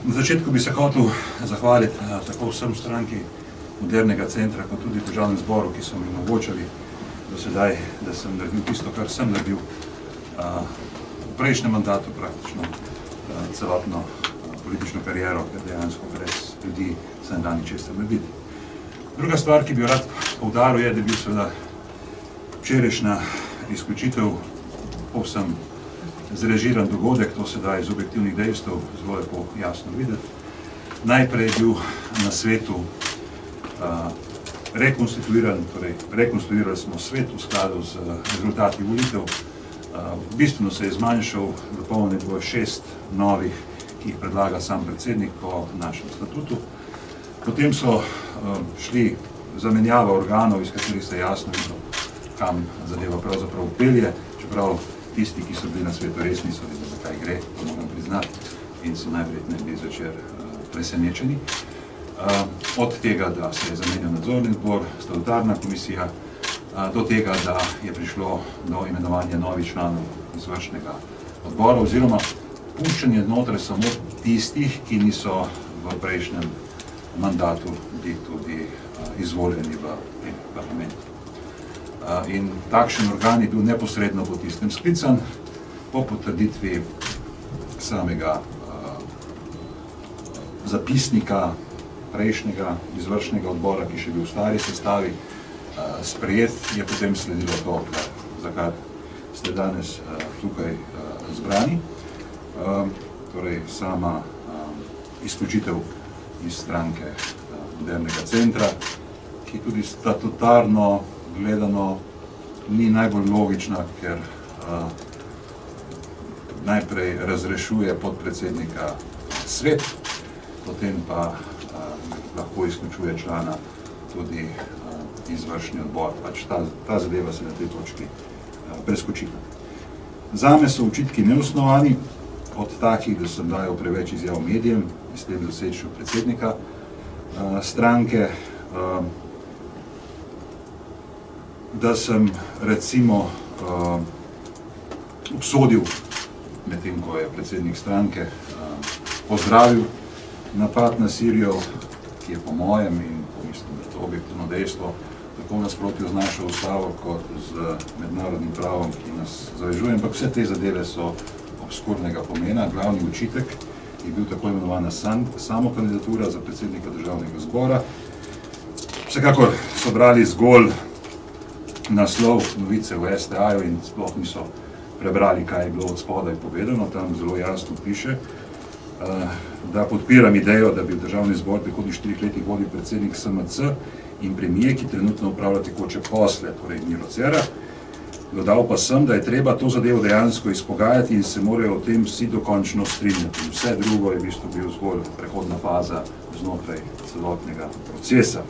Na začetku bi se hotel zahvaliti tako vsem stranki Modernega centra, kot tudi Državnem zboru, ki so mi omogočali do sedaj, da sem naredil tisto, kar sem naredil v prejšnjem mandatu, praktično celotno politično kariero, ker dejansko brez ljudi se ne da ničesar narediti. Druga stvar, ki bi jo rad poudaril, je, da je bil seveda včerajšnja izključitev povsem zrežiran dogodek, to se da iz objektivnih dejstev zelo lepo jasno videti. Najprej je bil na svetu rekonstituiran, torej rekonstruirali smo svet v skladu z rezultati volitev. Bistveno se je zmanjšal, dopolnjeno bilo 6 novih, ki jih predlaga sam predsednik po našem statutu. Potem so šli zamenjava organov, iz katerih se jasno videlo, kam zadeva pravzaprav pelje, čeprav tisti, ki so bili na svetu, res niso vedeli, za kaj gre, to moram priznati, in so najverjetneje bili zvečer presenečeni. Od tega, da se je zamenjal nadzorni odbor, statutarna komisija, do tega, da je prišlo do imenovanja novih članov izvršnega odbora, oziroma puščanje znotraj samo tistih, ki niso v prejšnjem mandatu bili tudi izvoljeni v tem parlamentu. In takšen organ je bil neposredno po tistem sklican, po potrditvi samega zapisnika prejšnjega izvršnega odbora, ki še bil v stari sestavi, sprejet, je potem sledilo to, za kar ste danes tukaj zbrani. Torej sama izključitev iz stranke Modernega centra, ki tudi statutarno gledano ni najbolj logična, ker najprej razrešuje podpredsednika svet, potem pa lahko izključuje člana tudi izvršni odbor. Pač ta zadeva se na tej točki preskočila. Zame so očitki neosnovani, od takih, da sem dajal preveč izjav medijem, s tem zasečil predsednika stranke, da sem recimo obsodil, medtem ko je predsednik stranke pozdravil napad na Sirijo, ki je po mojem, in mislim, da je to objektivno dejstvo, tako v nasprotju z našo ustavo, kot z mednarodnim pravom, ki nas zavežuje, ampak vse te zadeve so obskurnega pomena. Glavni očitek je bil tako imenovana samokandidatura za predsednika Državnega zbora. Vsekakor so brali zgolj naslov novice v STA-ju in sploh niso prebrali, kaj je bilo od spodaj povedano. Tam zelo jasno piše, da podpiram idejo, da bi v Državni zbor v prihodnjih 4 letih vodil predsednik SMC in premijer, ki trenutno upravlja tekoče posle, torej Miro Cerar. Dodal pa sem, da je treba to zadevo dejansko izpogajati in se morajo o tem vsi dokončno strinjati. Vse drugo je v bistvu bil zgolj prehodna faza znotraj celotnega procesa.